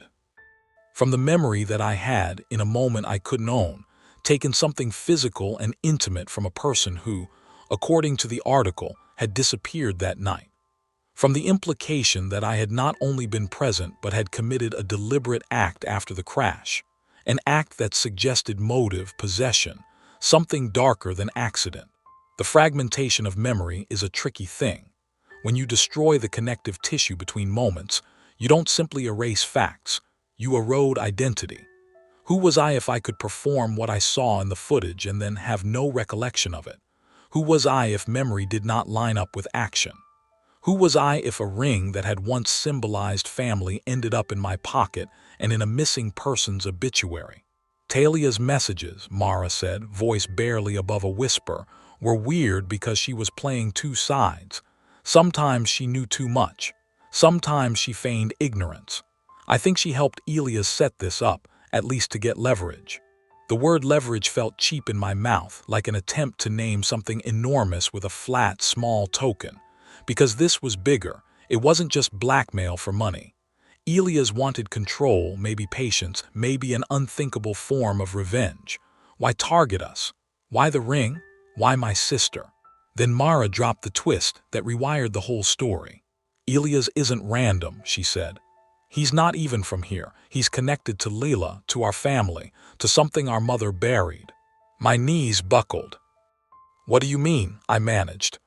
"From the memory that I had, in a moment I couldn't own, taken something physical and intimate from a person who, according to the article, had disappeared that night. from the implication that I had not only been present but had committed a deliberate act after the crash, an act that suggested motive, possession, something darker than accident. The fragmentation of memory is a tricky thing. When you destroy the connective tissue between moments, you don't simply erase facts, you erode identity. Who was I if I could perform what I saw in the footage and then have no recollection of it? Who was I if memory did not line up with action? Who was I if a ring that had once symbolized family ended up in my pocket and in a missing person's obituary? Talia's messages, Mara said, voice barely above a whisper, were weird because she was playing two sides. Sometimes she knew too much. Sometimes she feigned ignorance. I think she helped Elias set this up, at least to get leverage. The word leverage felt cheap in my mouth, like an attempt to name something enormous with a flat, small token. Because this was bigger, it wasn't just blackmail for money. Elias wanted control, maybe patience, maybe an unthinkable form of revenge. Why target us? Why the ring? Why my sister? Then Mara dropped the twist that rewired the whole story. Elias isn't random, she said. He's not even from here. He's connected to Leila, to our family, to something our mother buried. My knees buckled. What do you mean? I managed.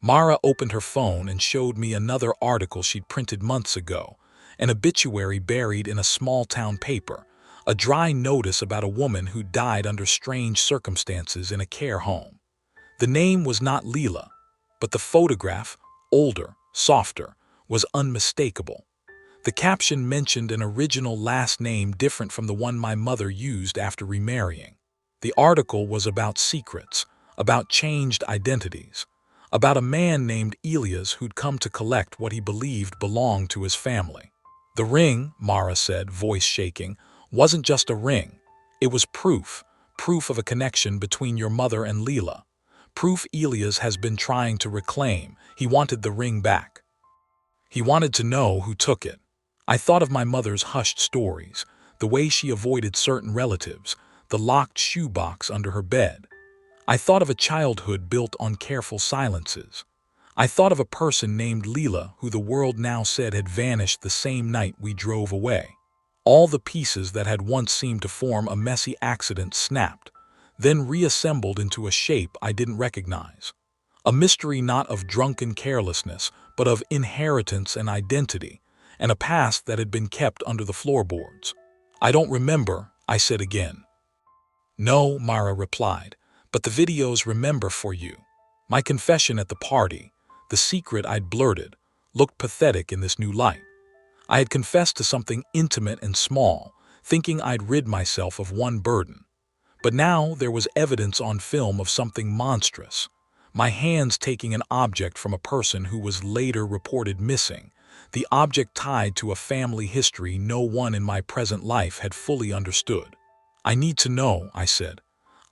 Mara opened her phone and showed me another article she'd printed months ago, an obituary buried in a small-town paper, a dry notice about a woman who died under strange circumstances in a care home. The name was not Leila, but the photograph, older, softer, was unmistakable. The caption mentioned an original last name different from the one my mother used after remarrying. The article was about secrets, about changed identities, about a man named Elias who'd come to collect what he believed belonged to his family. The ring, Mara said, voice shaking, wasn't just a ring. It was proof of a connection between your mother and Leila. Proof Elias has been trying to reclaim. He wanted the ring back. He wanted to know who took it. I thought of my mother's hushed stories, the way she avoided certain relatives, the locked shoebox under her bed. I thought of a childhood built on careful silences. I thought of a person named Leila who the world now said had vanished the same night we drove away. All the pieces that had once seemed to form a messy accident snapped, then reassembled into a shape I didn't recognize. A mystery not of drunken carelessness, but of inheritance and identity, and a past that had been kept under the floorboards. I don't remember, I said again. No, Mara replied, but the videos remember for you. My confession at the party, the secret I'd blurted, looked pathetic in this new light. I had confessed to something intimate and small, thinking I'd rid myself of one burden. But now there was evidence on film of something monstrous. My hands taking an object from a person who was later reported missing, the object tied to a family history no one in my present life had fully understood. I need to know, I said.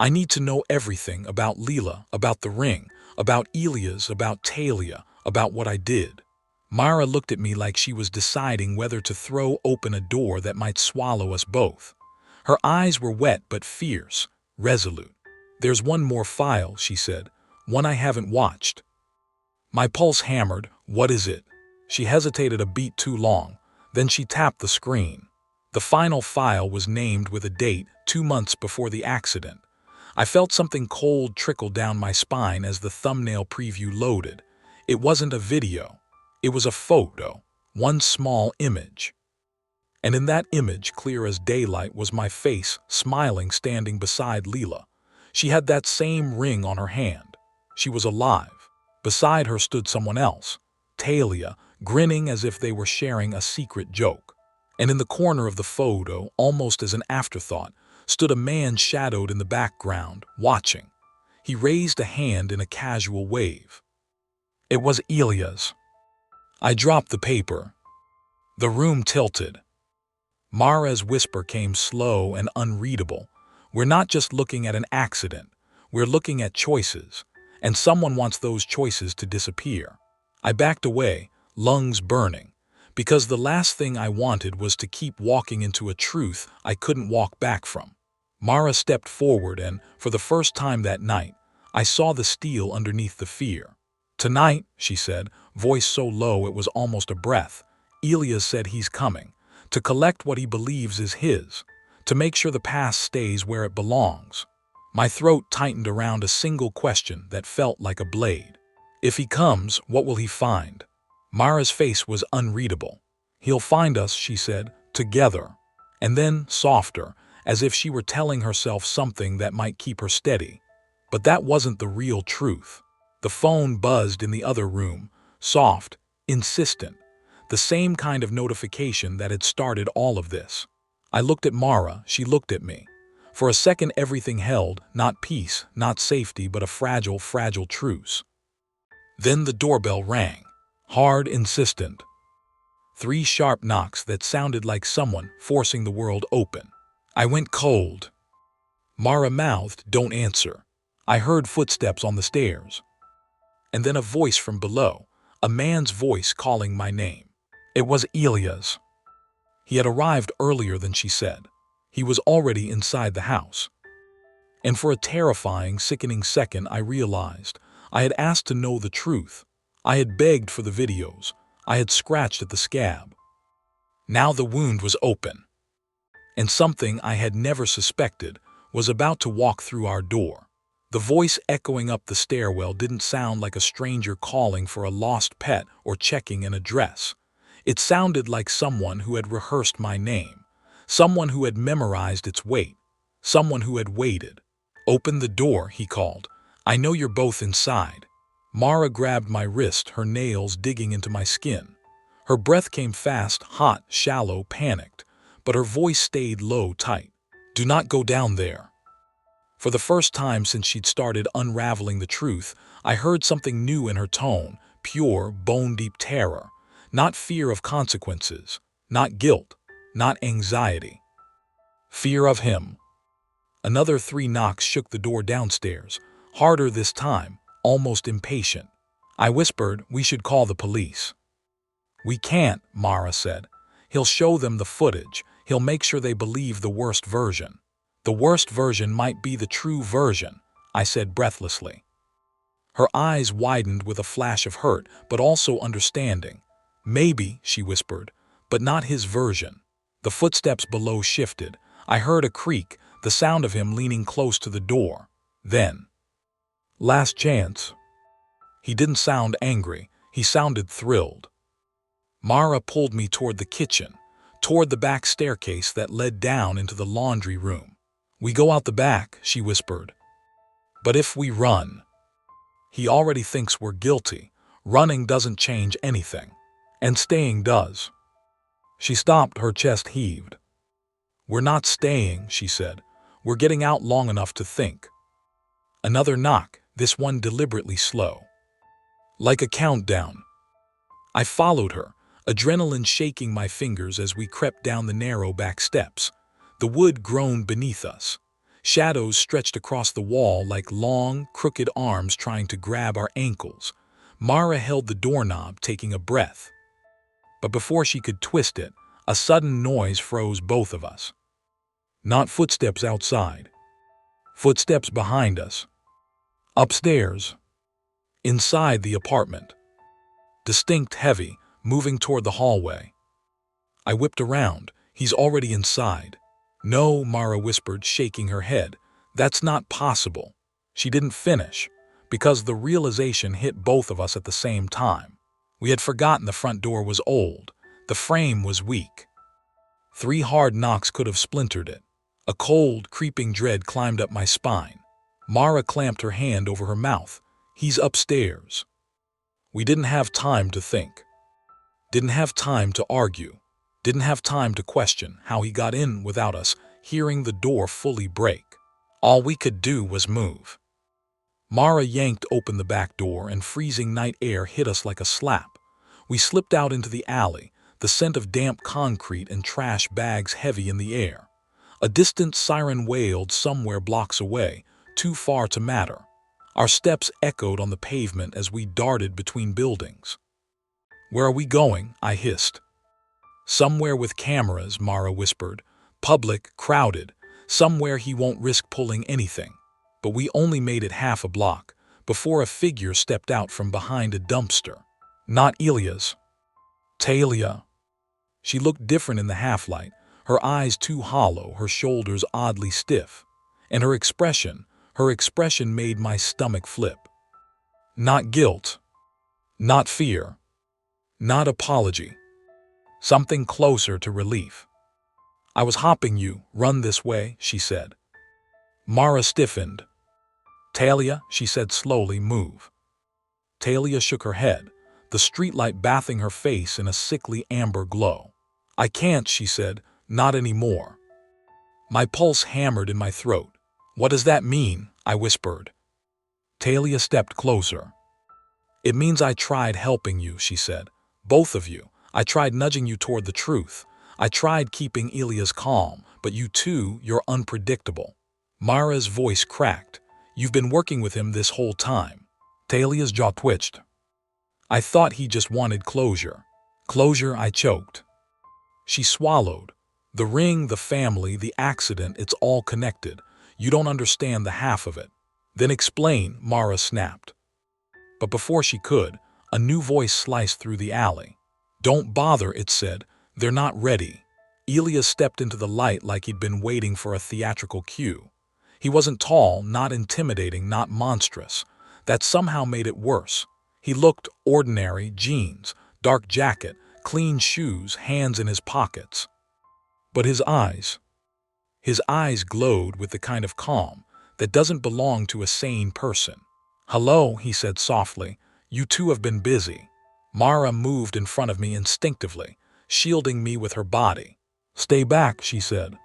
I need to know everything about Leila, about the ring, about Elias, about Talia, about what I did. Mara looked at me like she was deciding whether to throw open a door that might swallow us both. Her eyes were wet but fierce, resolute. There's one more file, she said, one I haven't watched. My pulse hammered. What is it? She hesitated a beat too long. Then she tapped the screen. The final file was named with a date 2 months before the accident. I felt something cold trickle down my spine as the thumbnail preview loaded. It wasn't a video. It was a photo, one small image. And in that image, clear as daylight, was my face, smiling, standing beside Leila. She had that same ring on her hand. She was alive. Beside her stood someone else, Talia, grinning as if they were sharing a secret joke. And in the corner of the photo, almost as an afterthought, stood a man shadowed in the background, watching. He raised a hand in a casual wave. It was Elias. I dropped the paper. The room tilted. Mara's whisper came slow and unreadable. We're not just looking at an accident. We're looking at choices. And someone wants those choices to disappear. I backed away, lungs burning, because the last thing I wanted was to keep walking into a truth I couldn't walk back from. Mara stepped forward and, for the first time that night, I saw the steel underneath the fear. "Tonight," she said, voice so low it was almost a breath, "Elias said he's coming, to collect what he believes is his, to make sure the past stays where it belongs." My throat tightened around a single question that felt like a blade. "If he comes, what will he find?" Mara's face was unreadable. "He'll find us," she said, "together." And then, softer, as if she were telling herself something that might keep her steady. But that wasn't the real truth. The phone buzzed in the other room, soft, insistent, the same kind of notification that had started all of this. I looked at Mara, she looked at me. For a second everything held, not peace, not safety, but a fragile, fragile truce. Then the doorbell rang. Hard, insistent. 3 sharp knocks that sounded like someone forcing the world open. I went cold. Mara mouthed, "Don't answer." I heard footsteps on the stairs. And then a voice from below, a man's voice calling my name. It was Elias. He had arrived earlier than she said. He was already inside the house. And for a terrifying, sickening second I realized I had asked to know the truth. I had begged for the videos. I had scratched at the scab. Now the wound was open. And something I had never suspected was about to walk through our door. The voice echoing up the stairwell didn't sound like a stranger calling for a lost pet or checking an address. It sounded like someone who had rehearsed my name, someone who had memorized its weight, someone who had waited. "Open the door," he called. "I know you're both inside." Mara grabbed my wrist, her nails digging into my skin. Her breath came fast, hot, shallow, panicked, but her voice stayed low, tight. "Do not go down there." For the first time since she'd started unraveling the truth, I heard something new in her tone, pure, bone-deep terror. Not fear of consequences, not guilt, not anxiety. Fear of him. Another 3 knocks shook the door downstairs, harder this time, almost impatient. I whispered, "We should call the police." "We can't," Mara said. "He'll show them the footage. He'll make sure they believe the worst version." "The worst version might be the true version," I said breathlessly. Her eyes widened with a flash of hurt, but also understanding. "Maybe," she whispered, "but not his version." The footsteps below shifted. I heard a creak, the sound of him leaning close to the door. Then, "Last chance." He didn't sound angry. He sounded thrilled. Mara pulled me toward the kitchen, toward the back staircase that led down into the laundry room. "We go out the back," she whispered. "But if we run?" "He already thinks we're guilty. Running doesn't change anything. And staying does." She stopped, her chest heaved. "We're not staying," she said. "We're getting out long enough to think." Another knock, this one deliberately slow. Like a countdown. I followed her, adrenaline shaking my fingers as we crept down the narrow back steps. The wood groaned beneath us. Shadows stretched across the wall like long, crooked arms trying to grab our ankles. Mara held the doorknob, taking a breath. But before she could twist it, a sudden noise froze both of us. Not footsteps outside. Footsteps behind us. Upstairs. Inside the apartment. Distinct, heavy, moving toward the hallway. I whipped around. "He's already inside." "No," Mara whispered, shaking her head. "That's not possible." She didn't finish, because the realization hit both of us at the same time. We had forgotten the front door was old. The frame was weak. 3 hard knocks could have splintered it. A cold, creeping dread climbed up my spine. Mara clamped her hand over her mouth. "He's upstairs." We didn't have time to think. Didn't have time to argue. Didn't have time to question how he got in without us hearing the door fully break. All we could do was move. Mara yanked open the back door and freezing night air hit us like a slap. We slipped out into the alley, the scent of damp concrete and trash bags heavy in the air. A distant siren wailed somewhere blocks away, too far to matter. Our steps echoed on the pavement as we darted between buildings. "Where are we going?" I hissed. "Somewhere with cameras," Mara whispered. "Public, crowded. Somewhere he won't risk pulling anything." But we only made it half a block. before a figure stepped out from behind a dumpster. Not Elia's. Talia. She looked different in the half-light, her eyes too hollow, her shoulders oddly stiff. And her expression made my stomach flip. Not guilt. Not fear. Not apology. Something closer to relief. "I was hopping you, run this way," she said. Mara stiffened. "Talia," she said slowly, "move." Talia shook her head, the streetlight bathing her face in a sickly amber glow. "I can't," she said, "not anymore." My pulse hammered in my throat. "What does that mean?" I whispered. Talia stepped closer. "It means I tried helping you," she said. "Both of you. I tried nudging you toward the truth. I tried keeping Elias calm, but you two, you're unpredictable." Mara's voice cracked. "You've been working with him this whole time." Talia's jaw twitched. "I thought he just wanted closure." "Closure," I choked. She swallowed. "The ring, the family, the accident, it's all connected. You don't understand the half of it." "Then explain," Mara snapped. But before she could, a new voice sliced through the alley. "Don't bother," it said. "They're not ready." Elias stepped into the light like he'd been waiting for a theatrical cue. He wasn't tall, not intimidating, not monstrous. That somehow made it worse. He looked ordinary: jeans, dark jacket, clean shoes, hands in his pockets. But his eyes glowed with the kind of calm that doesn't belong to a sane person. "Hello," he said softly. "You two have been busy." Mara moved in front of me instinctively, shielding me with her body. "Stay back," she said.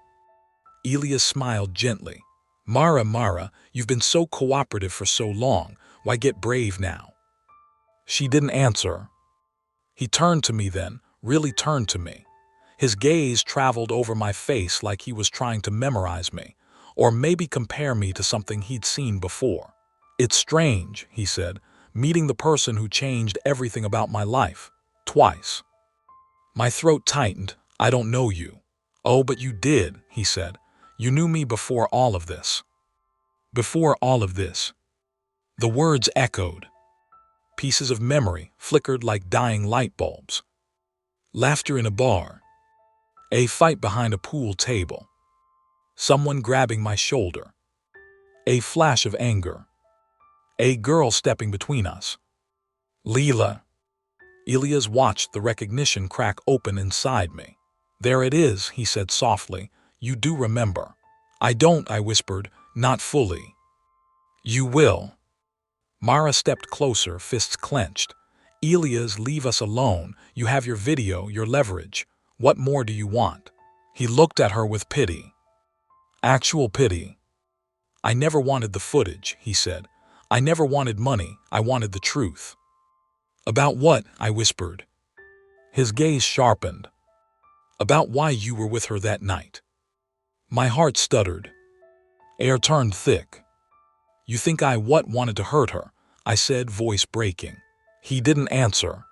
Elias smiled gently. Mara, you've been so cooperative for so long. Why get brave now?" She didn't answer. He turned to me then, really turned to me. His gaze traveled over my face like he was trying to memorize me, or maybe compare me to something he'd seen before. "It's strange," he said, "meeting the person who changed everything about my life. Twice." My throat tightened. "I don't know you." "Oh, but you did," he said. "You knew me before all of this." Before all of this. The words echoed. Pieces of memory flickered like dying light bulbs. Laughter in a bar. A fight behind a pool table. Someone grabbing my shoulder. A flash of anger. A girl stepping between us. Leela. Elias watched the recognition crack open inside me. "There it is," he said softly. "You do remember." "I don't," I whispered. "Not fully." "You will." Mara stepped closer, fists clenched. "Elias, leave us alone. You have your video, your leverage. What more do you want?" He looked at her with pity. Actual pity. "I never wanted the footage," he said. "I never wanted money. I wanted the truth." "About what?" I whispered. His gaze sharpened. "About why you were with her that night." My heart stuttered. Air turned thick. "You think I wanted to hurt her?" I said, voice breaking. He didn't answer.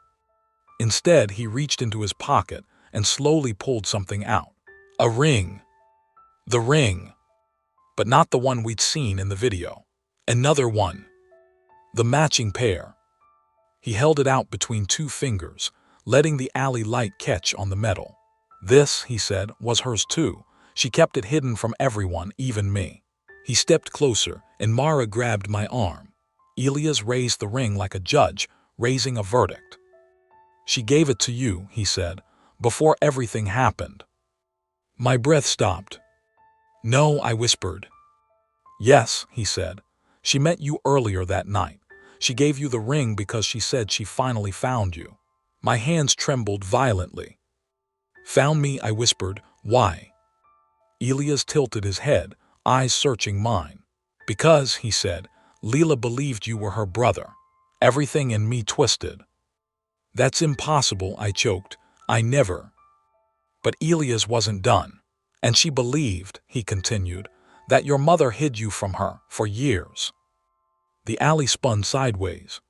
Instead, he reached into his pocket and slowly pulled something out. A ring. The ring. But not the one we'd seen in the video. Another one. The matching pair. He held it out between two fingers, letting the alley light catch on the metal. "This," he said, "was hers too. She kept it hidden from everyone, even me." He stepped closer, and Mara grabbed my arm. Elias raised the ring like a judge, raising a verdict. "She gave it to you," he said, "before everything happened." My breath stopped. "No," I whispered. "Yes," he said. "She met you earlier that night. She gave you the ring because she said she finally found you." My hands trembled violently. "Found me?" I whispered. "Why?" Elias tilted his head, eyes searching mine. "Because," he said, "Leela believed you were her brother." Everything in me twisted. "That's impossible," I choked. "I never." But Elias wasn't done. "And she believed," he continued, "that your mother hid you from her for years." The alley spun sideways.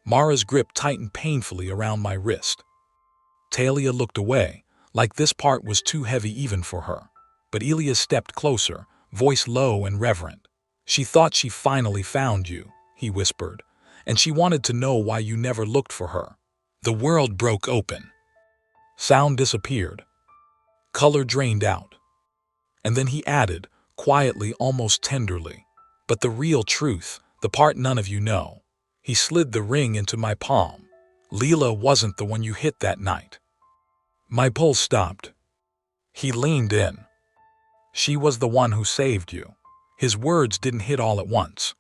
Mara's grip tightened painfully around my wrist. Talia looked away, like this part was too heavy even for her. But Elias stepped closer, voice low and reverent. "She thought she finally found you." he whispered, and she wanted to know why you never looked for her. The world broke open. Sound disappeared. Color drained out. And then he added, quietly, almost tenderly, "But the real truth, the part none of you know." He slid the ring into my palm. "Leela wasn't the one you hit that night." My pulse stopped. He leaned in. "She was the one who saved you." His words didn't hit all at once.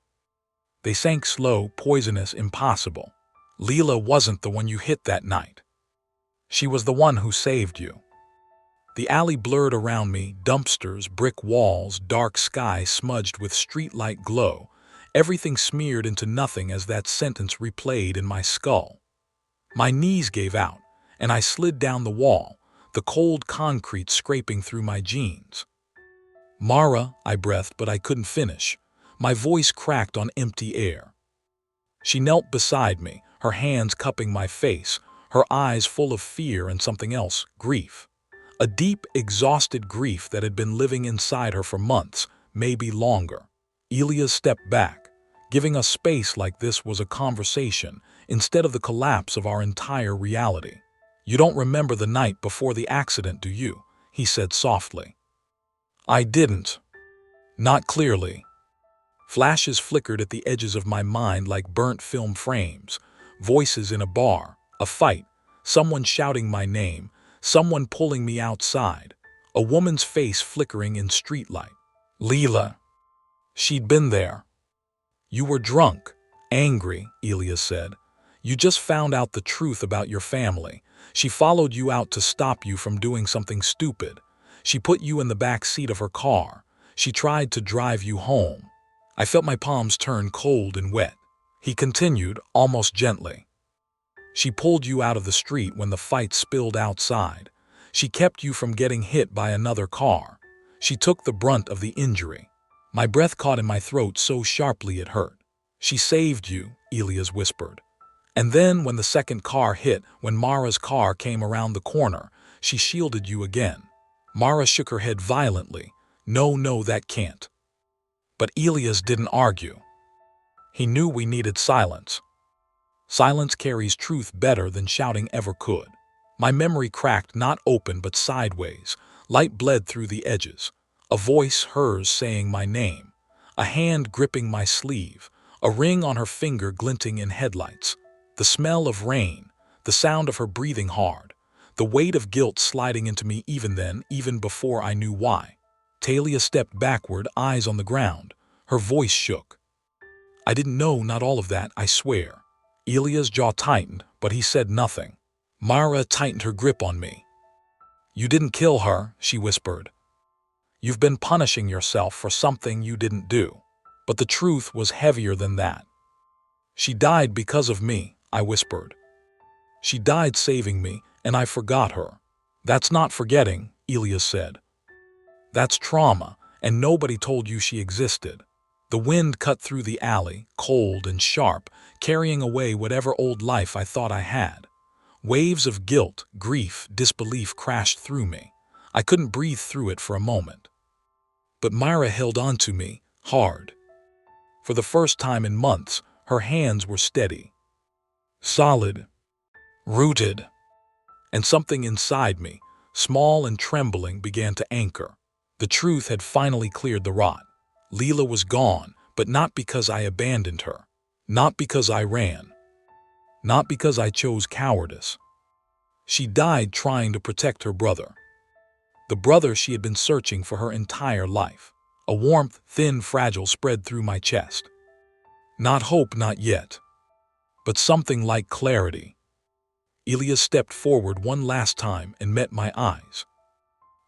They sank slow, poisonous, impossible. "Leela wasn't the one you hit that night. She was the one who saved you." The alley blurred around me, dumpsters, brick walls, dark sky smudged with streetlight glow, everything smeared into nothing as that sentence replayed in my skull. My knees gave out, and I slid down the wall, the cold concrete scraping through my jeans. "Mara," I breathed, but I couldn't finish. My voice cracked on empty air. She knelt beside me, her hands cupping my face, her eyes full of fear and something else, grief. A deep, exhausted grief that had been living inside her for months, maybe longer. Elia stepped back. Giving us space like this was a conversation, instead of the collapse of our entire reality. "You don't remember the night before the accident, do you?" he said softly. I didn't. Not clearly. Flashes flickered at the edges of my mind like burnt film frames. Voices in a bar, a fight, someone shouting my name, someone pulling me outside, a woman's face flickering in streetlight. Leela. She'd been there. "You were drunk, angry," Elia said. "You just found out the truth about your family. She followed you out to stop you from doing something stupid. She put you in the back seat of her car. She tried to drive you home." I felt my palms turn cold and wet. He continued, almost gently. "She pulled you out of the street when the fight spilled outside. She kept you from getting hit by another car. She took the brunt of the injury." My breath caught in my throat so sharply it hurt. "She saved you," Elias whispered. "And then when the second car hit, when Mara's car came around the corner, she shielded you again." Mara shook her head violently. No, that can't." But Elias didn't argue. He knew we needed silence. Silence carries truth better than shouting ever could. My memory cracked, not open but sideways. Light bled through the edges. A voice, hers, saying my name. A hand gripping my sleeve. A ring on her finger glinting in headlights. The smell of rain. The sound of her breathing hard. The weight of guilt sliding into me even then, even before I knew why. Talia stepped backward, eyes on the ground. Her voice shook. "I didn't know, not all of that, I swear." Elia's jaw tightened, but he said nothing. Mara tightened her grip on me. "You didn't kill her," she whispered. "You've been punishing yourself for something you didn't do." But the truth was heavier than that. "She died because of me," I whispered. "She died saving me, and I forgot her." "That's not forgetting," Elia said. "That's trauma, and nobody told you she existed." The wind cut through the alley, cold and sharp, carrying away whatever old life I thought I had. Waves of guilt, grief, disbelief crashed through me. I couldn't breathe through it for a moment. But Myra held on to me, hard. For the first time in months, her hands were steady. Solid. Rooted. And something inside me, small and trembling, began to anchor. The truth had finally cleared the rot. Leela was gone, but not because I abandoned her. Not because I ran. Not because I chose cowardice. She died trying to protect her brother. The brother she had been searching for her entire life. A warmth, thin, fragile, spread through my chest. Not hope, not yet. But something like clarity. Elia stepped forward one last time and met my eyes.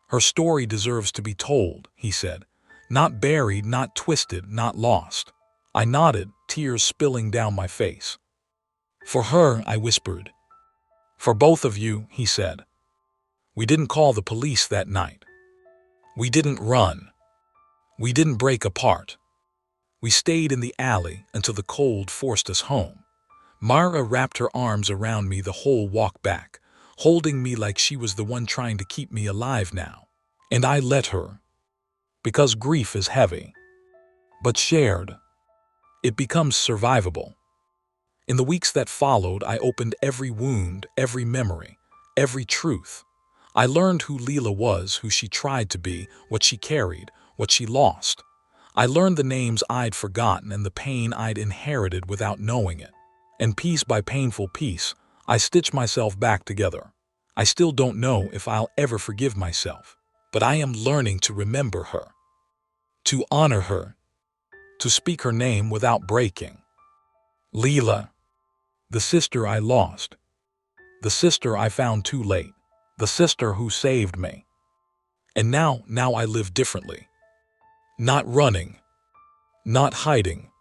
"Her story deserves to be told," he said. "Not buried, not twisted, not lost." I nodded, tears spilling down my face. "For her," I whispered. "For both of you," he said. "We didn't call the police that night. We didn't run. We didn't break apart. We stayed in the alley until the cold forced us home." Mara wrapped her arms around me the whole walk back, holding me like she was the one trying to keep me alive now. And I let her. Because grief is heavy. But shared. it becomes survivable. In the weeks that followed, I opened every wound, every memory, every truth. I learned who Leela was, who she tried to be, what she carried, what she lost. I learned the names I'd forgotten and the pain I'd inherited without knowing it. And piece by painful piece, I stitched myself back together. I still don't know if I'll ever forgive myself, but I am learning to remember her, to honor her, to speak her name without breaking. Leela, the sister I lost, the sister I found too late, the sister who saved me. And now I live differently. Not running, not hiding,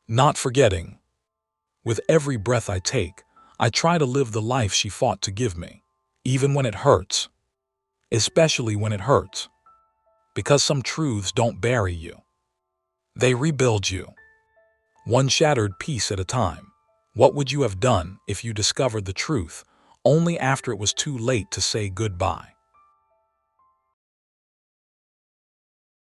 not forgetting. With every breath I take, I try to live the life she fought to give me, even when it hurts, especially when it hurts. Because some truths don't bury you. They rebuild you, one shattered piece at a time. What would you have done if you discovered the truth only after it was too late to say goodbye?